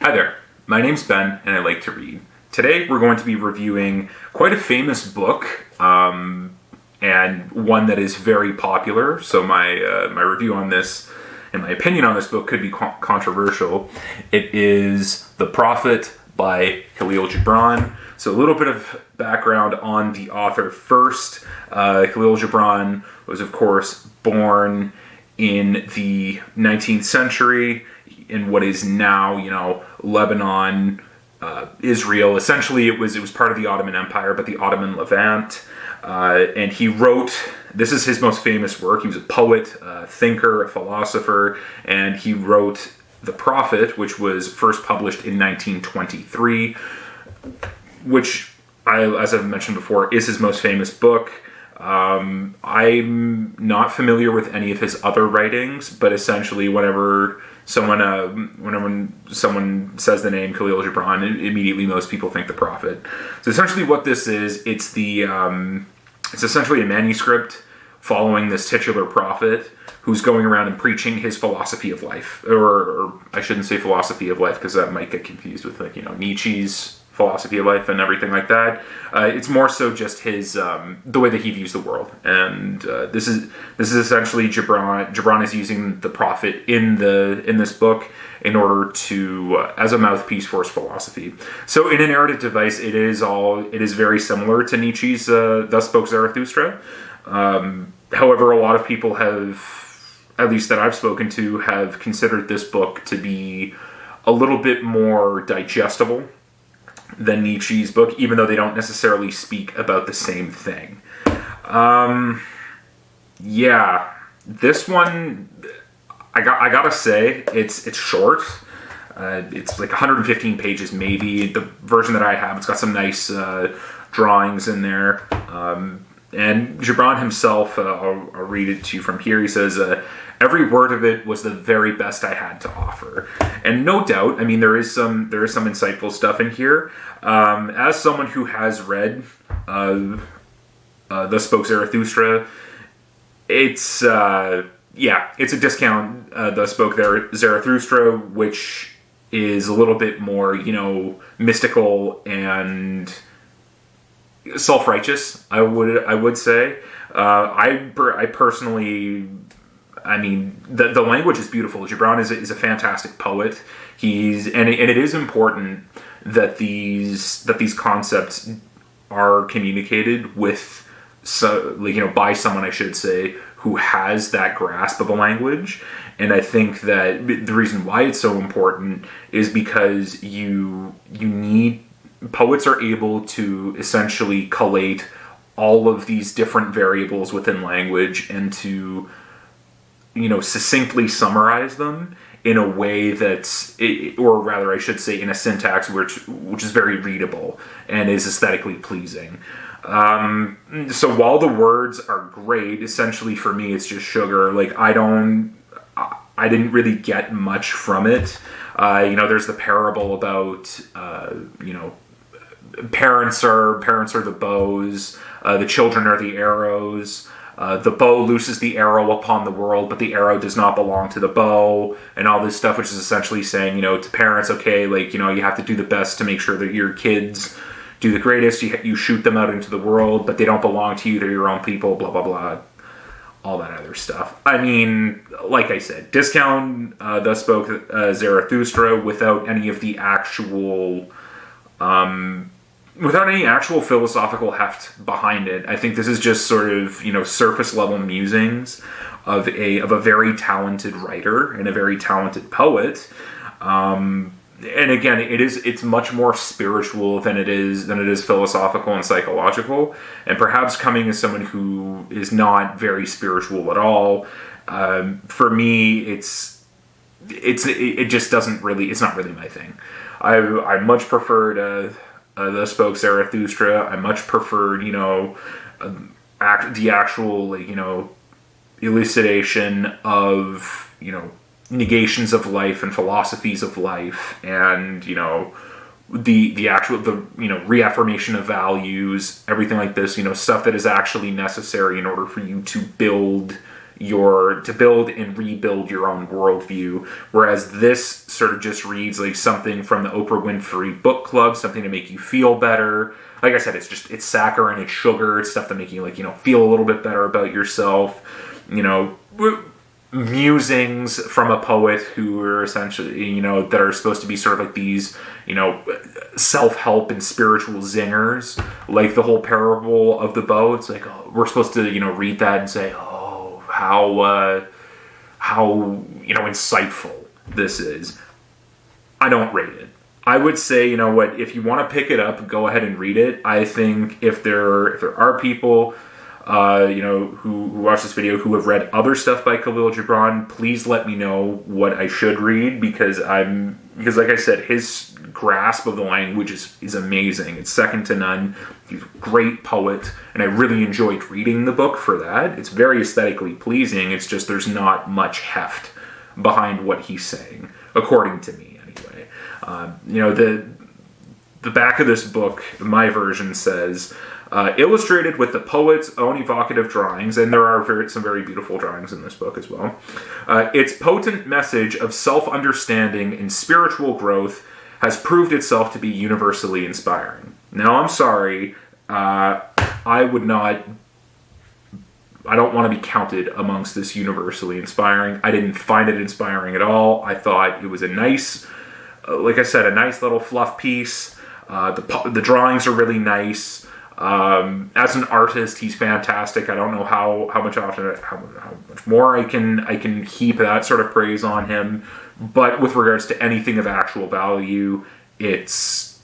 Hi there, my name's Ben and I like to read. Today we're going to be reviewing quite a famous book, and one that is very popular, so my review on this and my opinion on this book could be controversial. It is The Prophet by Kahlil Gibran. So a little bit of background on the author first. Kahlil Gibran was, of course, born in the 19th century in what is now, Lebanon, Israel. Essentially, it was part of the Ottoman Empire, but the Ottoman Levant. And he wrote, this is his most famous work. He was a poet, a thinker, a philosopher, and he wrote The Prophet, which was first published in 1923, which, as I've mentioned before, is his most famous book. I'm not familiar with any of his other writings, but essentially whenever someone says the name Kahlil Gibran, immediately most people think The Prophet. So essentially what this is, it's essentially a manuscript following this titular prophet who's going around and preaching his philosophy of life. Or I shouldn't say philosophy of life because that might get confused with Nietzsche's philosophy of life and everything like that. It's more so just his the way that he views the world, and this is essentially Gibran is using the prophet in this book in order to as a mouthpiece for his philosophy. So in a narrative device, it is very similar to Nietzsche's Thus Spoke Zarathustra. However, a lot of people have, at least that I've spoken to, have considered this book to be a little bit more digestible than Nietzsche's book, even though they don't necessarily speak about the same thing. This one, I gotta say, it's short. It's like 115 pages, maybe. The version that I have, it's got some nice drawings in there. And Gibran himself, I'll read it to you from here. He says, every word of it was the very best I had to offer. And no doubt, I mean, there is some insightful stuff in here. As someone who has read Thus Spoke Zarathustra, it's a discount. Thus Spoke Zarathustra, which is a little bit more, mystical and self-righteous, I would say. I personally, I mean, the language is beautiful. Gibran is a fantastic poet. And it is important that these concepts are communicated with, by someone, I should say, who has that grasp of a language. And I think that the reason why it's so important is because poets are able to essentially collate all of these different variables within language and to succinctly summarize them in a way or rather I should say in a syntax which is very readable and is aesthetically pleasing. So while the words are great, essentially for me it's just sugar. Like I didn't really get much from it. There's the parable about parents are the bows, the children are the arrows. The bow looses the arrow upon the world, but the arrow does not belong to the bow, and all this stuff, which is essentially saying, to parents, okay, you have to do the best to make sure that your kids do the greatest. You shoot them out into the world, but they don't belong to you. They're your own people, blah, blah, blah. All that other stuff. I mean, like I said, discount Thus Spoke Zarathustra without any of the actual... without any actual philosophical heft behind it. I think this is just sort of, surface level musings of a very talented writer and a very talented poet. And again, it's much more spiritual than it is philosophical and psychological. And perhaps coming as someone who is not very spiritual at all, for me, it just doesn't really, it's not really my thing. I much preferred Thus Spoke Zarathustra. I much preferred, the actual, elucidation of, negations of life and philosophies of life, and, the actual reaffirmation of values, everything like this, stuff that is actually necessary in order for you to build to build and rebuild your own worldview. Whereas this sort of just reads like something from the Oprah Winfrey Book Club, something to make you feel better. Like I said, it's saccharine, it's sugar, it's stuff to make you like, feel a little bit better about yourself. Musings from a poet who are essentially, that are supposed to be sort of like these, self-help and spiritual zingers, like the whole parable of the bow. It's like, oh, we're supposed to, read that and say, oh, how insightful this is. I don't rate it. I would say, if you want to pick it up, go ahead and read it. I think if there are people, who watch this video who have read other stuff by Kahlil Gibran, please let me know what I should read, because like I said, his grasp of the language is amazing. It's second to none. He's a great poet, and I really enjoyed reading the book for that. It's very aesthetically pleasing. It's just there's not much heft behind what he's saying, according to me, anyway. The back of this book, my version says, illustrated with the poet's own evocative drawings, and there are some very beautiful drawings in this book as well. Its potent message of self-understanding and spiritual growth has proved itself to be universally inspiring. Now, I'm sorry, I don't want to be counted amongst this universally inspiring. I didn't find it inspiring at all. I thought it was a nice, like I said, a nice little fluff piece. The drawings are really nice. As an artist, he's fantastic. I don't know how much more I can heap that sort of praise on him. But with regards to anything of actual value, it's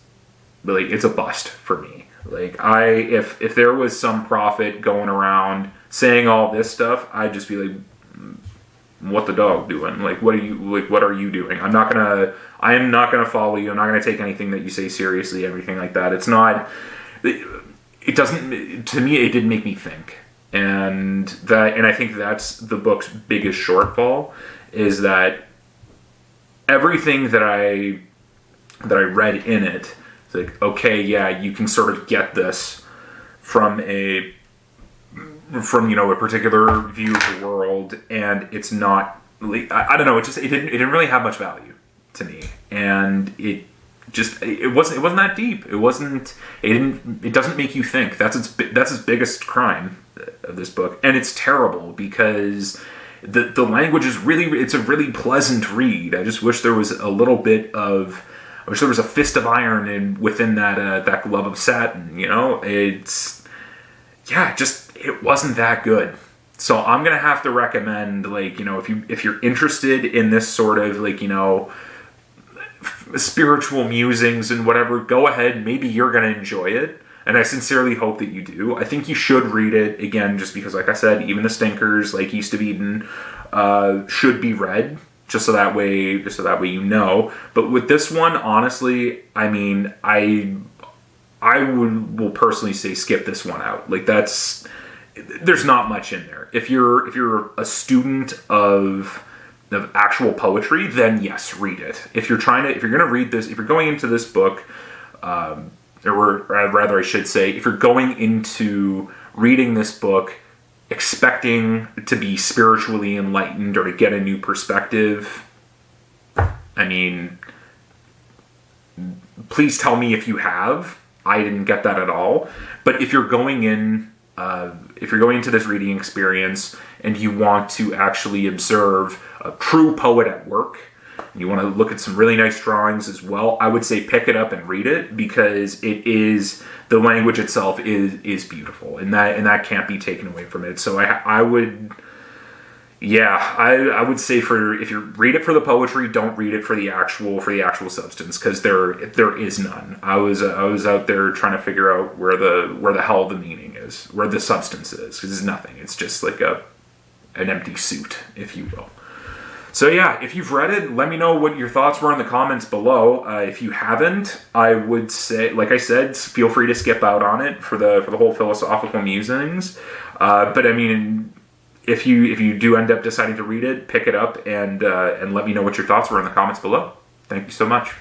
a bust for me. Like, if there was some prophet going around saying all this stuff, I'd just be like, what the dog doing? Like, what are you doing? I am not gonna follow you. I'm not gonna take anything that you say seriously, everything like that. It's not, it doesn't, to me, it didn't make me think. And I think that's the book's biggest shortfall, is that everything that I read in it, it's like, okay, yeah, you can sort of get this from a particular view of the world, and it's not, like, I don't know, it didn't really have much value to me, and it wasn't that deep. It doesn't make you think. That's its biggest crime of this book, and it's terrible because the language is it's a really pleasant read. I just wish there was a little bit of, I wish there was a fist of iron within that glove of satin. It wasn't that good. So I'm gonna have to recommend, if you're interested in this sort of spiritual musings and whatever, go ahead. Maybe you're gonna enjoy it, and I sincerely hope that you do. I think you should read it, again, just because, like I said, even the stinkers like East of Eden should be read, just so that way But with this one, honestly, I mean, I will personally say skip this one out. There's not much in there. If you're a student of actual poetry, then yes, read it. If you're going to read this, if you're going into this book, or rather I should say, if you're going into reading this book expecting to be spiritually enlightened or to get a new perspective, I mean, please tell me if you have. I didn't get that at all. But if you're going into this reading experience and you want to actually observe a true poet at work, you want to look at some really nice drawings as well, I would say pick it up and read it, because the language itself is beautiful, and that can't be taken away from it. So I would say if you read it for the poetry, don't read it for the actual substance, because there is none. I was out there trying to figure out where the hell the meaning is, where the substance is, because it's nothing. It's just like an empty suit, if you will. So yeah, if you've read it, let me know what your thoughts were in the comments below. If you haven't, I would say, like I said, feel free to skip out on it for the whole philosophical musings. But I mean, if you do end up deciding to read it, pick it up and let me know what your thoughts were in the comments below. Thank you so much.